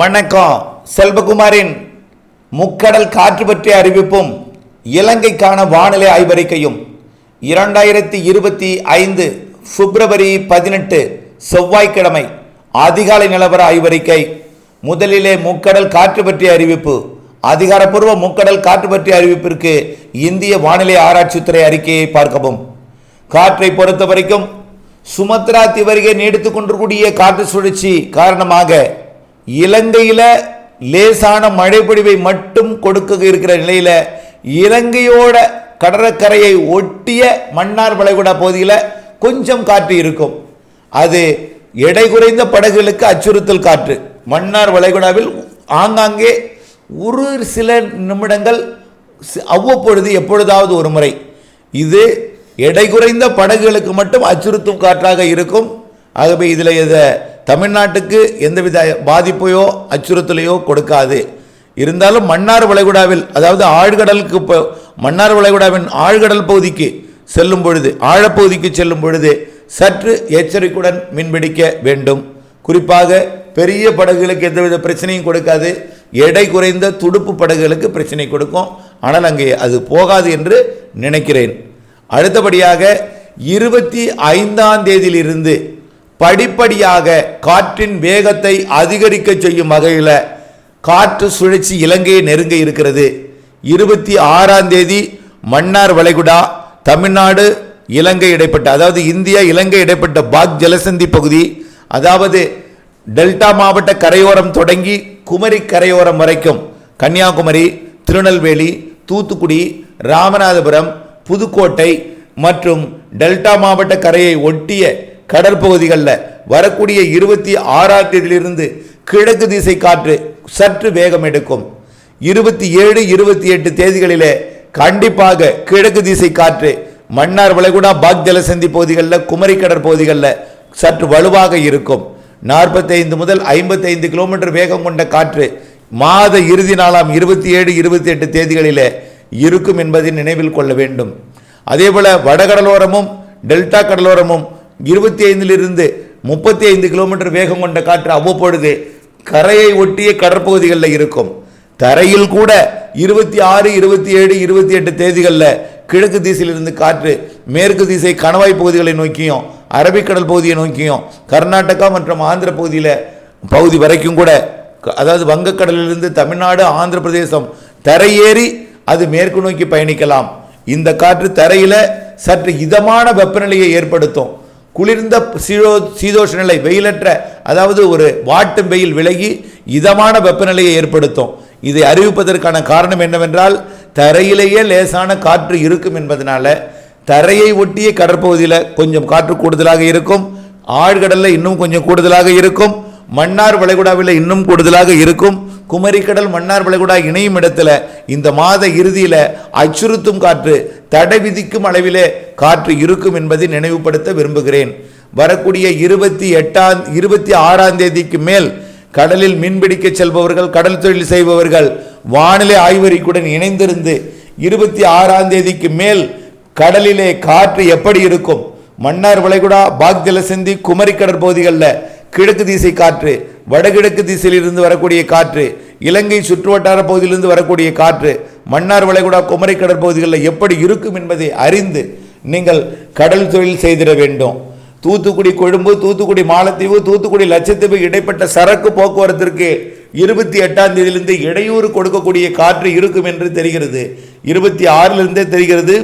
வணக்கம். செல்வகுமாரின் முக்கடல் காற்று பற்றிய அறிவிப்பும் இலங்கைக்கான வானிலை ஆய்வறிக்கையும் 2025 பிப்ரவரி 18 செவ்வாய்க்கிழமை அதிகாலை நிலவர ஆய்வறிக்கை. முதலிலே முக்கடல் காற்று பற்றிய அறிவிப்பு. அதிகாரப்பூர்வ முக்கடல் காற்று பற்றிய அறிவிப்பிற்கு இந்திய வானிலை ஆராய்ச்சித்துறை அறிக்கையை பார்க்கவும். காற்றை பொறுத்த வரைக்கும் சுமத்ரா தீவரிகை நீடித்துக் கொண்டிருக்கூடிய காற்று சுழற்சி காரணமாக இலங்கையில் லேசான மழை பொழிவை மட்டும் கொடுக்க இருக்கிற நிலையில் இலங்கையோட கடற்கரையை ஒட்டிய மன்னார் வளைகுடா பகுதியில் கொஞ்சம் காற்று இருக்கும். அது எடை குறைந்த படகுகளுக்கு அச்சுறுத்தல் காற்று. மன்னார் வளைகுடாவில் ஆங்காங்கே ஒரு சில நிமிடங்கள் அவ்வப்பொழுது எப்பொழுதாவது ஒரு முறை இது எடை குறைந்த படகுகளுக்கு மட்டும் அச்சுறுத்தும் காற்றாக இருக்கும். ஆகவே இதில் இதை தமிழ்நாட்டுக்கு எந்தவித பாதிப்பையோ அச்சுறுத்தலையோ கொடுக்காது. இருந்தாலும் மன்னார் வளைகுடாவில், அதாவது ஆழ்கடலுக்கு, மன்னார் வளைகுடாவின் ஆழ்கடல் பகுதிக்கு செல்லும் பொழுது, ஆழப்பகுதிக்கு செல்லும் பொழுது சற்று எச்சரிக்கையுடன் மீன்பிடிக்க வேண்டும். குறிப்பாக பெரிய படகுகளுக்கு எந்தவித பிரச்சனையும் கொடுக்காது. எடை குறைந்த துடுப்பு படகுகளுக்கு பிரச்சனை கொடுக்கும். ஆனால் அங்கே அது போகாது என்று நினைக்கிறேன். அடுத்தபடியாக 25ஆம் தேதியிலிருந்து படிப்படியாக காற்றின் வேகத்தை அதிகரிக்க செய்யும் வகையில் காற்று சுழற்சி இலங்கையை நெருங்க இருக்கிறது. 26ஆம் தேதி மன்னார் வளைகுடா, தமிழ்நாடு, இலங்கை இடைப்பட்ட, அதாவது இந்தியா இலங்கை இடைப்பட்ட பாக் ஜலசந்தி பகுதி, அதாவது டெல்டா மாவட்ட கரையோரம் தொடங்கி குமரி கரையோரம் வரைக்கும், கன்னியாகுமரி, திருநெல்வேலி, தூத்துக்குடி, ராமநாதபுரம், புதுக்கோட்டை மற்றும் டெல்டா மாவட்ட கரையை ஒட்டிய கடற்பகுதிகளில் வரக்கூடிய 26ஆம் தேதியிலிருந்து கிழக்கு திசை காற்று சற்று வேகம் எடுக்கும். 27, 28 தேதிகளிலே கண்டிப்பாக கிழக்கு திசை காற்று மன்னார் வளைகுடா பாக் ஜலசந்தி பகுதிகளில், குமரி கடற்பகுதிகளில் சற்று வலுவாக இருக்கும். 45 முதல் 55 கிலோமீட்டர் வேகம் கொண்ட காற்று மாத இறுதி நாளாம் 27, 28 தேதிகளிலே இருக்கும் என்பதை நினைவில் கொள்ள வேண்டும். அதேபோல வடகடலோரமும் டெல்டா கடலோரமும் 25 35 கிலோமீட்டர் வேகம் கொண்ட காற்று அவ்வப்பொழுது கரையை ஒட்டிய கடற்பகுதிகளில் இருக்கும். தரையில் கூட 26, 27, 28 தேதிகளில் கிழக்கு திசையிலிருந்து காற்று மேற்கு திசை கணவாய் பகுதிகளை நோக்கியும் அரபிக்கடல் பகுதியை நோக்கியும் கர்நாடகா மற்றும் ஆந்திர பகுதி வரைக்கும் கூட, அதாவது வங்கக்கடலிலிருந்து தமிழ்நாடு, ஆந்திர பிரதேசம் தரையேறி அது மேற்கு நோக்கி பயணிக்கலாம். இந்த காற்று தரையில் சற்று இதமான வெப்பநிலையை ஏற்படுத்தும். குளிர்ந்த சீதோஷ நிலை, வெயிலற்ற, அதாவது ஒரு வாட்டும் வெயில் விலகி இதமான வெப்பநிலையை ஏற்படுத்தும். இதை அறிவிப்பதற்கான காரணம் என்னவென்றால், தரையிலேயே லேசான காற்று இருக்கும் என்பதனால தரையை ஒட்டிய கடற்பகுதியில் கொஞ்சம் காற்று கூடுதலாக இருக்கும், ஆழ்கடலில் இன்னும் கொஞ்சம் கூடுதலாக இருக்கும், மன்னார் வளைகுடாவில் இன்னும் கூடுதலாக இருக்கும். குமரிக்கடல் மன்னார் வளைகுடா இணையும் இடத்துல இந்த மாத இறுதியில் அச்சுறுத்தும் காற்று, தடை விதிக்கும் அளவிலே காற்று இருக்கும் என்பதை நினைவுபடுத்த விரும்புகிறேன். வரக்கூடிய 26ஆம் தேதிக்கு மேல் கடலில் மீன்பிடிக்க செல்பவர்கள், கடல் தொழில் செய்பவர்கள் வானிலை ஆய்வறிக்கையுடன் இணைந்திருந்து 26ஆம் தேதிக்கு மேல் கடலிலே காற்று எப்படி இருக்கும், மன்னார் வளைகுடா பாக் ஜலசந்தி குமரி கடற்பகுதிகளில் கிழக்கு திசை காற்று, வடகிழக்கு திசையிலிருந்து வரக்கூடிய காற்று, இலங்கை சுற்றுவட்டார பகுதியிலிருந்து வரக்கூடிய காற்று மன்னார் வளைகுடா குமரி கடற்பகுதிகளில் எப்படி இருக்கும் என்பதை அறிந்து நீங்கள் கடல் தொழில் செய்திட வேண்டும். தூத்துக்குடி கொழும்பு, தூத்துக்குடி மாலத்தீவு, தூத்துக்குடி லட்சத்தீவு இடைப்பட்ட சரக்கு போக்குவரத்திற்கு 28ஆம் தேதியிலிருந்து இடையூறு கொடுக்கக்கூடிய காற்று இருக்கும் என்று தெரிகிறது. 26லிருந்தே தெரிகிறது.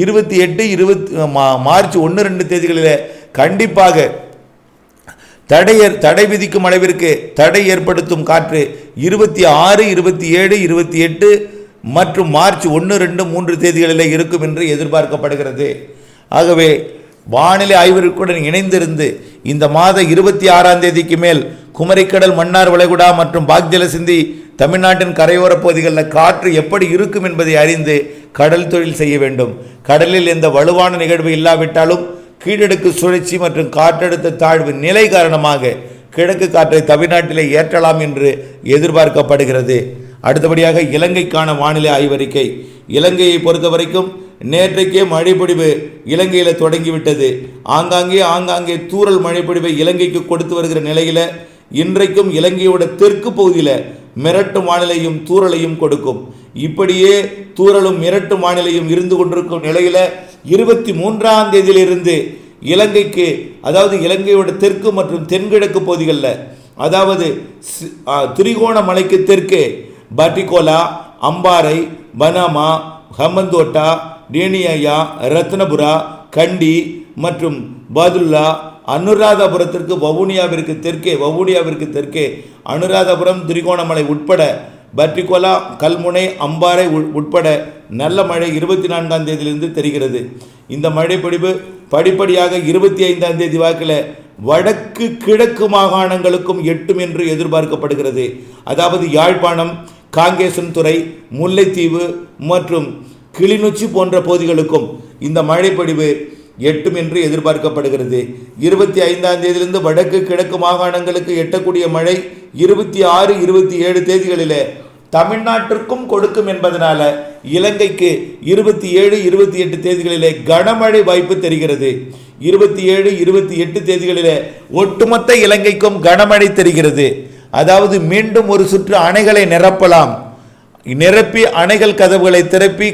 28, 20 மார்ச் 1, 2 தேதிகளில் கண்டிப்பாக தடை விதிக்கும் அளவிற்கு தடை ஏற்படுத்தும் காற்று 26, 27, 28 மற்றும் மார்ச் 1, 2, 3 தேதிகளில் இருக்கும் என்று எதிர்பார்க்கப்படுகிறது. ஆகவே வானிலை ஆய்வறிக்கையுடன் இணைந்திருந்து இந்த மாத 26ஆம் தேதிக்கு மேல் குமரிக்கடல் மன்னார் வளைகுடா மற்றும் பாக் ஜலசந்தி தமிழ்நாட்டின் கரையோர பகுதிகளில் காற்று எப்படி இருக்கும் என்பதை அறிந்து கடல் தொழில் செய்ய வேண்டும். கடலில் எந்த வலுவான நிகழ்வு இல்லாவிட்டாலும் கீழடுக்கு சுழற்சி மற்றும் காற்றழுத்த தாழ்வு நிலை காரணமாக கிழக்கு காற்றை தமிழ்நாட்டிலே ஏற்றலாம் என்று எதிர்பார்க்கப்படுகிறது. அடுத்தபடியாக இலங்கைக்கான வானிலை ஆய்வறிக்கை. இலங்கையை பொறுத்த வரைக்கும் நேற்றைக்கே மழைப்பொழிவு இலங்கையில் தொடங்கிவிட்டது. ஆங்காங்கே தூறல் மழைப்பொழிவை இலங்கைக்கு கொடுத்து வருகிற நிலையில் இன்றைக்கும் இலங்கையோட தெற்கு பகுதியில் மிரட்டும் வானிலையும் தூறலையும் கொடுக்கும். இப்படியே தூறலும் மிரட்டும் வானிலையும் இருந்து கொண்டிருக்கும் நிலையில 23ஆம் தேதியிலிருந்து இலங்கைக்கு, அதாவது இலங்கையோட தெற்கு மற்றும் தென்கிழக்கு பகுதிகளில், அதாவது திரிகோணமலைக்கு தெற்கே பட்டிகோலா, அம்பாறை, பனாமா, ஹம்பந்தோட்டா, டேனியா, ரத்னபுரா, கண்டி மற்றும் பதுல்லா, அனுராதபுரத்திற்கு வவுனியாவிற்கு தெற்கே அனுராதபுரம், திரிகோணமலை உட்பட பட்டிகோலா, கல்முனை, அம்பாறை உட்பட நல்ல மழை 24ஆம் தேதியிலிருந்து தெரிகிறது. இந்த மழை பொழிவு படிப்படியாக 25ஆம் தேதி வாக்கில் வடக்கு கிழக்கு மாகாணங்களுக்கும் எட்டும் என்று எதிர்பார்க்கப்படுகிறது. அதாவது யாழ்ப்பாணம், காங்கேசன்துறை, முல்லைத்தீவு மற்றும் கிளிநொச்சி போன்ற பகுதிகளுக்கும் இந்த மழை பொழிவு எட்டும் என்று எதிர்பார்க்கப்படுகிறது. 25ஆம் தேதியிலிருந்து வடக்கு கிழக்கு மாகாணங்களுக்கு எட்டக்கூடிய மழை 26, 27 தேதிகளிலே தமிழ்நாட்டிற்கும் கொடுக்கும் என்பதனால இலங்கைக்கு 27, 28 தேதிகளிலே கனமழை வாய்ப்பு தெரிகிறது. 27, 28 தேதிகளிலே ஒட்டுமொத்த இலங்கைக்கும் கனமழை தெரிகிறது. அதாவது மீண்டும் ஒரு சுற்று அணைகளை நிரப்பி அணைகள் கதவுகளை திறப்பி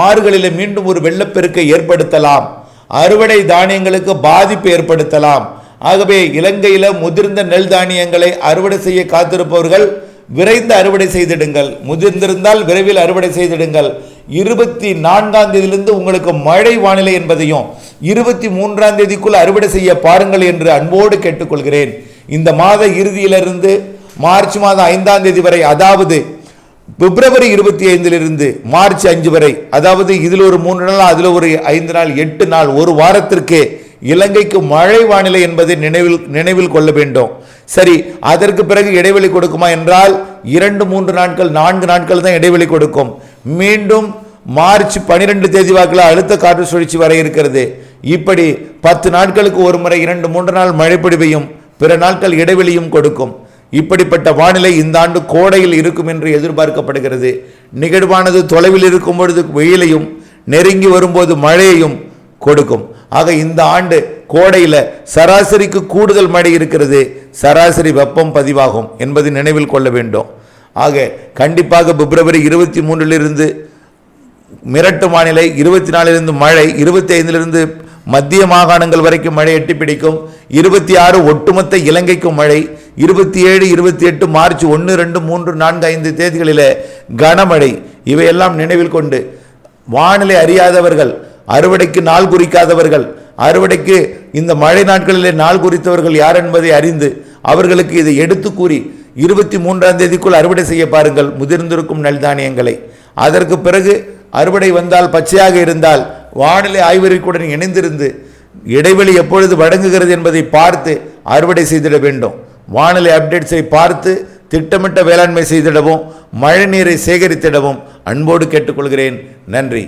ஆறுகளிலே மீண்டும் ஒரு வெள்ளப்பெருக்கை ஏற்படுத்தலாம். அறுவடை தானியங்களுக்கு பாதிப்பு ஏற்படுத்தலாம். ஆகவே இலங்கையில் முதிர்ந்த நெல் தானியங்களை அறுவடை செய்ய காத்திருப்பவர்கள் விரைந்து அறுவடை செய்திடுங்கள். முதிர்ந்திருந்தால் விரைவில் அறுவடை செய்திடுங்கள். 24ஆம் தேதியிலிருந்து உங்களுக்கு மழை வானிலை என்பதையும் 23ஆம் தேதிக்குள் அறுவடை செய்ய பாருங்கள் என்று அன்போடு கேட்டுக்கொள்கிறேன். இந்த மாத இறுதியிலிருந்து மார்ச் மாதம் 5ஆம் தேதி வரை, அதாவது பிப்ரவரி 25 மார்ச் 5 வரை, அதாவது இதில் ஒரு 3 நாள், அதில் ஒரு 5 நாள், 8 நாள், ஒரு வாரத்திற்கு இலங்கைக்கு மழை வானிலை என்பதை நினைவில் கொள்ள வேண்டும். சரி, அதற்கு பிறகு இடைவெளி கொடுக்குமா என்றால் 2, 3 நாட்கள், 4 நாட்கள் தான் இடைவெளி கொடுக்கும். மீண்டும் மார்ச் 12 தேதி வாக்கில் அழுத்த காற்று சுழற்சி வர இருக்கிறது. இப்படி 10 நாட்களுக்கு ஒரு முறை 2, 3 நாள் மழை பொழிவையும் பிற நாட்கள் இடைவெளியும் கொடுக்கும். இப்படிப்பட்ட வானிலை இந்த ஆண்டு கோடையில் இருக்கும் என்று எதிர்பார்க்கப்படுகிறது. நிகழ்வானது தொலைவில் இருக்கும் பொழுது வெயிலையும், நெருங்கி வரும்போது மழையையும் கொடுக்கும். ஆக இந்த ஆண்டு கோடையில் சராசரிக்கு கூடுதல் மழை இருக்கிறது, சராசரி வெப்பம் பதிவாகும் என்பதை நினைவில் கொள்ள வேண்டும். ஆக கண்டிப்பாக பிப்ரவரி 23 மிரட்டு வானிலை, 24 மழை, 25 மத்திய மாகாணங்கள் வரைக்கும் மழை எட்டி பிடிக்கும். 26 ஒட்டுமொத்த இலங்கைக்கும் மழை. 27, 28 மார்ச் 1, 2, 3, 4, 5 தேதிகளில் கனமழை. இவையெல்லாம் நினைவில் கொண்டு வானிலை அறியாதவர்கள், அறுவடைக்கு நாள் குறிக்காதவர்கள், அறுவடைக்கு இந்த மழை நாட்களிலே நாள் குறித்தவர்கள் யார் என்பதை அறிந்து அவர்களுக்கு இதை எடுத்து கூறி 23ஆம் தேதிக்குள் அறுவடை செய்ய பாருங்கள் முதிர்ந்திருக்கும் நெல் தானியங்களை. அதற்கு பிறகு அறுவடை வந்தால், பச்சையாக இருந்தால் வானிலை ஆய்வறிக்கையுடன் இணைந்திருந்து இடைவெளி எப்பொழுது வழங்குகிறது என்பதை பார்த்து அறுவடை செய்திட வேண்டும். வானிலை அப்டேட்ஸை பார்த்து திட்டமிட்ட வேளாண்மை செய்திடவும் மழை நீரை சேகரித்திடவும் அன்போடு கேட்டுக்கொள்கிறேன். நன்றி.